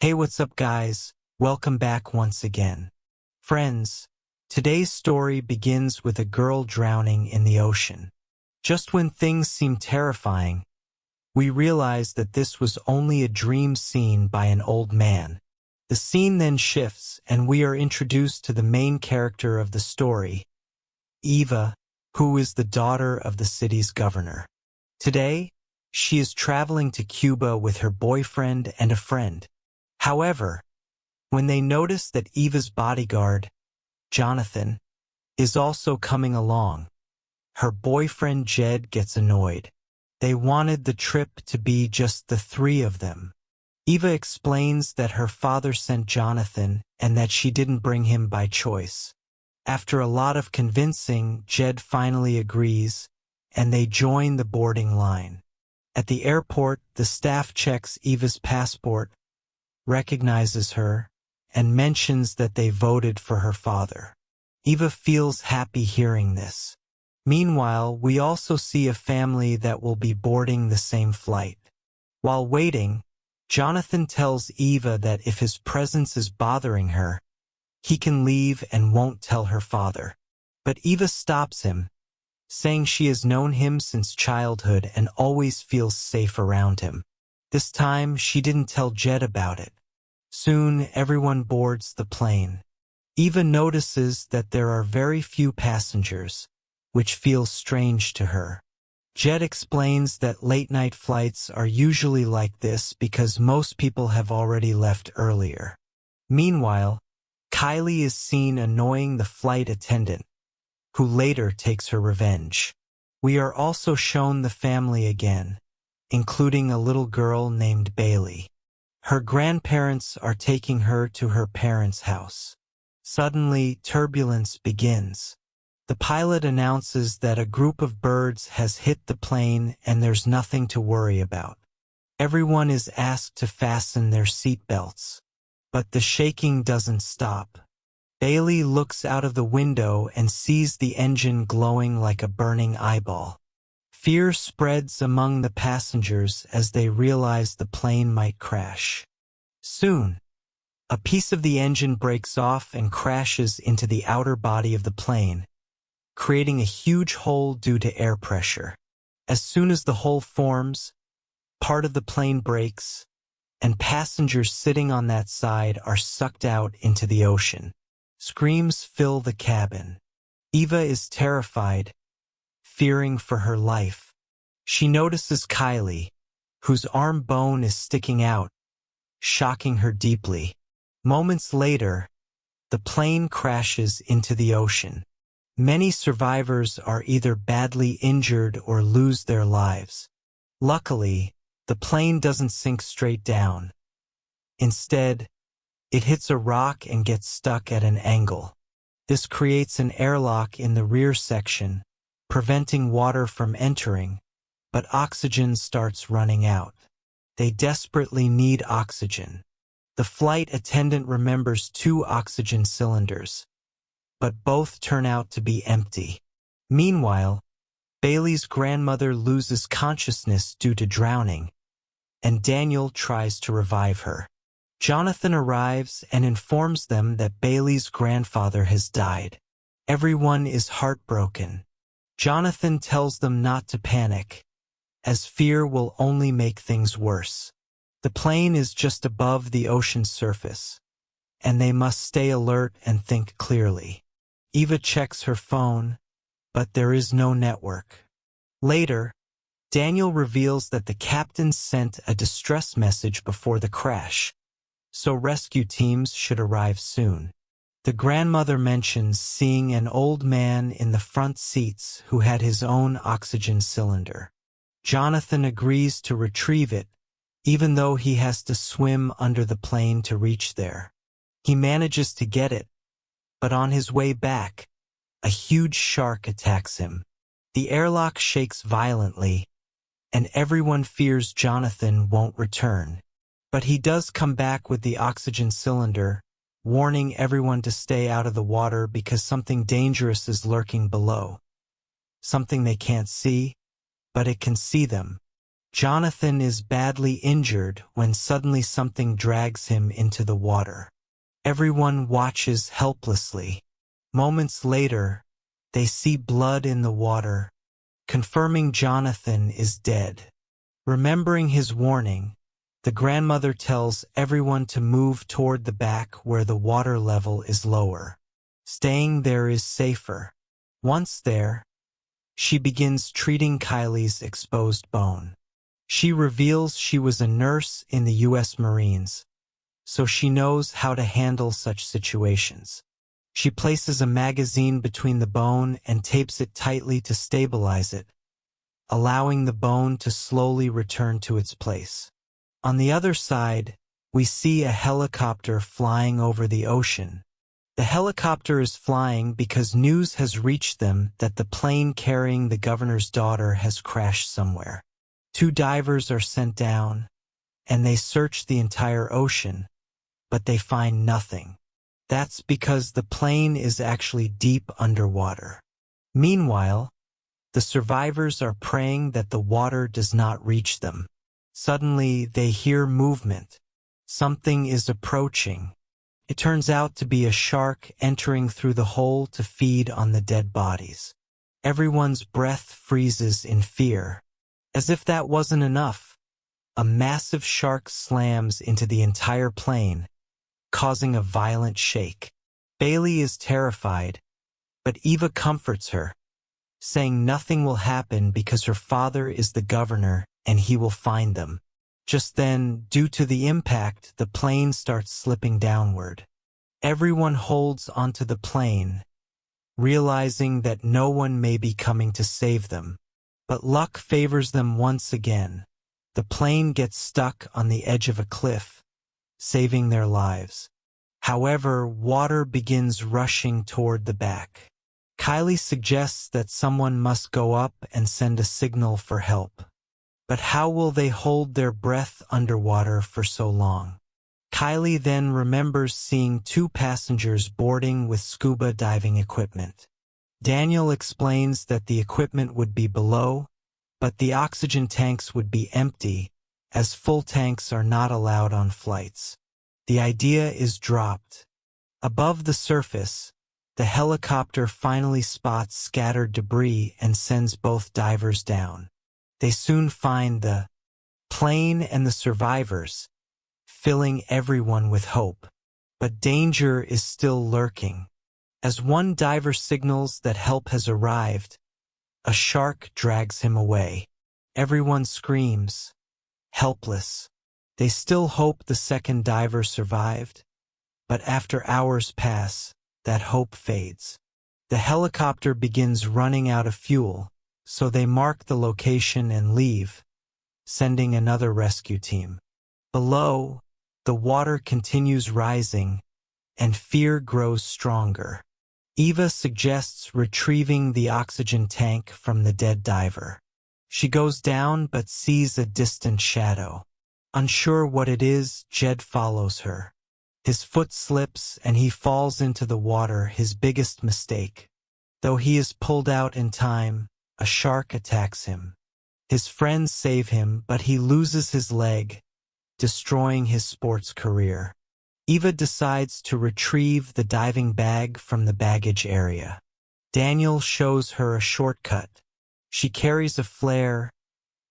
Hey, what's up, guys? Welcome back once again. Friends, today's story begins with a girl drowning in the ocean. Just when things seem terrifying, we realize that this was only a dream seen by an old man. The scene then shifts, and we are introduced to the main character of the story, Eva, who is the daughter of the city's governor. Today, she is traveling to Cuba with her boyfriend and a friend. However, when they notice that Eva's bodyguard, Jonathan, is also coming along, her boyfriend Jed gets annoyed. They wanted the trip to be just the three of them. Eva explains that her father sent Jonathan and that she didn't bring him by choice. After a lot of convincing, Jed finally agrees, and they join the boarding line. At the airport, the staff checks Eva's passport, recognizes her, and mentions that they voted for her father. Eva feels happy hearing this. Meanwhile, we also see a family that will be boarding the same flight. While waiting, Jonathan tells Eva that if his presence is bothering her, he can leave and won't tell her father. But Eva stops him, saying she has known him since childhood and always feels safe around him. This time, she didn't tell Jed about it. Soon, everyone boards the plane. Eva notices that there are very few passengers, which feels strange to her. Jed explains that late-night flights are usually like this because most people have already left earlier. Meanwhile, Kylie is seen annoying the flight attendant, who later takes her revenge. We are also shown the family again, including a little girl named Bailey. Her grandparents are taking her to her parents' house. Suddenly, turbulence begins. The pilot announces that a group of birds has hit the plane and there's nothing to worry about. Everyone is asked to fasten their seatbelts. But the shaking doesn't stop. Bailey looks out of the window and sees the engine glowing like a burning eyeball. Fear spreads among the passengers as they realize the plane might crash. Soon, a piece of the engine breaks off and crashes into the outer body of the plane, creating a huge hole due to air pressure. As soon as the hole forms, part of the plane breaks, and passengers sitting on that side are sucked out into the ocean. Screams fill the cabin. Eva is terrified, fearing for her life. She notices Kylie, whose arm bone is sticking out, shocking her deeply. Moments later, the plane crashes into the ocean. Many survivors are either badly injured or lose their lives. Luckily, the plane doesn't sink straight down. Instead, it hits a rock and gets stuck at an angle. This creates an airlock in the rear section, preventing water from entering, but oxygen starts running out. They desperately need oxygen. The flight attendant remembers 2 oxygen cylinders, but both turn out to be empty. Meanwhile, Bailey's grandmother loses consciousness due to drowning, and Daniel tries to revive her. Jonathan arrives and informs them that Bailey's grandfather has died. Everyone is heartbroken. Jonathan tells them not to panic, as fear will only make things worse. The plane is just above the ocean's surface, and they must stay alert and think clearly. Eva checks her phone, but there is no network. Later, Daniel reveals that the captain sent a distress message before the crash, so rescue teams should arrive soon. The grandmother mentions seeing an old man in the front seats who had his own oxygen cylinder. Jonathan agrees to retrieve it, even though he has to swim under the plane to reach there. He manages to get it, but on his way back, a huge shark attacks him. The airlock shakes violently, and everyone fears Jonathan won't return. But he does come back with the oxygen cylinder, warning everyone to stay out of the water because something dangerous is lurking below. Something they can't see, but it can see them. Jonathan is badly injured when suddenly something drags him into the water. Everyone watches helplessly. Moments later, they see blood in the water, confirming Jonathan is dead. Remembering his warning, the grandmother tells everyone to move toward the back where the water level is lower. Staying there is safer. Once there, she begins treating Kylie's exposed bone. She reveals she was a nurse in the U.S. Marines, so she knows how to handle such situations. She places a magazine between the bone and tapes it tightly to stabilize it, allowing the bone to slowly return to its place. On the other side, we see a helicopter flying over the ocean. The helicopter is flying because news has reached them that the plane carrying the governor's daughter has crashed somewhere. 2 divers are sent down, and they search the entire ocean, but they find nothing. That's because the plane is actually deep underwater. Meanwhile, the survivors are praying that the water does not reach them. Suddenly, they hear movement. Something is approaching. It turns out to be a shark entering through the hole to feed on the dead bodies. Everyone's breath freezes in fear. As if that wasn't enough, a massive shark slams into the entire plane, causing a violent shake. Bailey is terrified, but Eva comforts her, saying nothing will happen because her father is the governor and he will find them. Just then, due to the impact, the plane starts slipping downward. Everyone holds onto the plane, realizing that no one may be coming to save them. But luck favors them once again. The plane gets stuck on the edge of a cliff, saving their lives. However, water begins rushing toward the back. Kylie suggests that someone must go up and send a signal for help. But how will they hold their breath underwater for so long? Kylie then remembers seeing 2 passengers boarding with scuba diving equipment. Daniel explains that the equipment would be below, but the oxygen tanks would be empty, as full tanks are not allowed on flights. The idea is dropped. Above the surface, the helicopter finally spots scattered debris and sends both divers down. They soon find the plane and the survivors, filling everyone with hope. But danger is still lurking. As one diver signals that help has arrived, a shark drags him away. Everyone screams, helpless. They still hope the second diver survived, but after hours pass, that hope fades. The helicopter begins running out of fuel, so they mark the location and leave, sending another rescue team. Below, the water continues rising, and fear grows stronger. Eva suggests retrieving the oxygen tank from the dead diver. She goes down but sees a distant shadow. Unsure what it is, Jed follows her. His foot slips and he falls into the water, his biggest mistake. Though he is pulled out in time, a shark attacks him. His friends save him, but he loses his leg, destroying his sports career. Eva decides to retrieve the diving bag from the baggage area. Daniel shows her a shortcut. She carries a flare,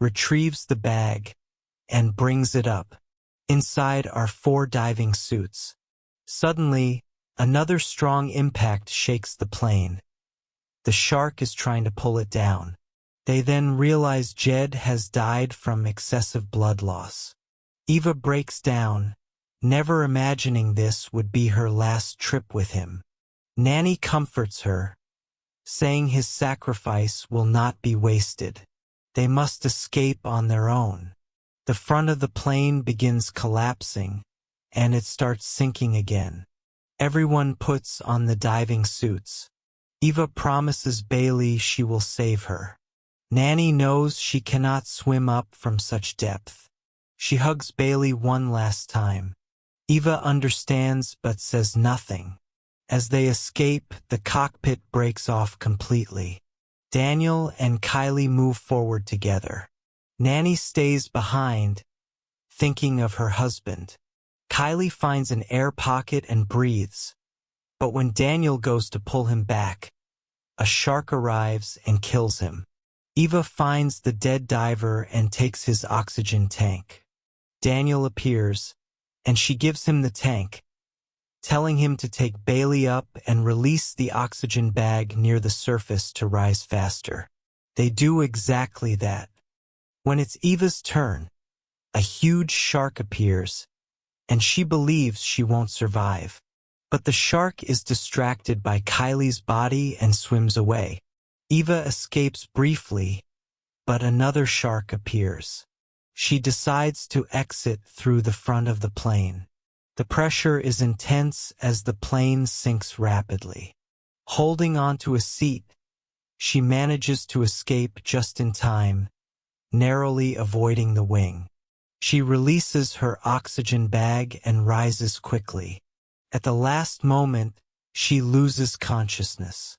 retrieves the bag, and brings it up. Inside are 4 diving suits. Suddenly, another strong impact shakes the plane. The shark is trying to pull it down. They then realize Jed has died from excessive blood loss. Eva breaks down, never imagining this would be her last trip with him. Nanny comforts her, saying his sacrifice will not be wasted. They must escape on their own. The front of the plane begins collapsing, and it starts sinking again. Everyone puts on the diving suits. Eva promises Bailey she will save her. Nanny knows she cannot swim up from such depth. She hugs Bailey one last time. Eva understands but says nothing. As they escape, the cockpit breaks off completely. Daniel and Kylie move forward together. Nanny stays behind, thinking of her husband. Kylie finds an air pocket and breathes, but when Daniel goes to pull him back, a shark arrives and kills him. Eva finds the dead diver and takes his oxygen tank. Daniel appears, and she gives him the tank, telling him to take Bailey up and release the oxygen bag near the surface to rise faster. They do exactly that. When it's Eva's turn, a huge shark appears, and she believes she won't survive. But the shark is distracted by Kylie's body and swims away. Eva escapes briefly, but another shark appears. She decides to exit through the front of the plane. The pressure is intense as the plane sinks rapidly. Holding onto a seat, she manages to escape just in time, narrowly avoiding the wing. She releases her oxygen bag and rises quickly. At the last moment, she loses consciousness.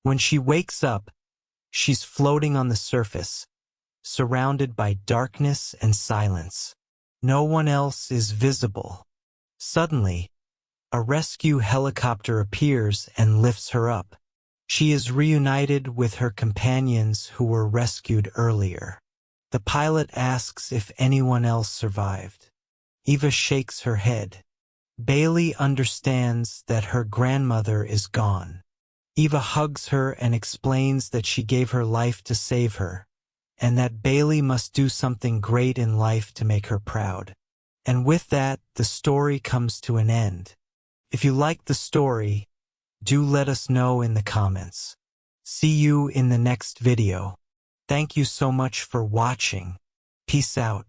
When she wakes up, she's floating on the surface, surrounded by darkness and silence. No one else is visible. Suddenly, a rescue helicopter appears and lifts her up. She is reunited with her companions who were rescued earlier. The pilot asks if anyone else survived. Eva shakes her head. Bailey understands that her grandmother is gone. Eva hugs her and explains that she gave her life to save her, and that Bailey must do something great in life to make her proud. And with that, the story comes to an end. If you liked the story, do let us know in the comments. See you in the next video. Thank you so much for watching. Peace out.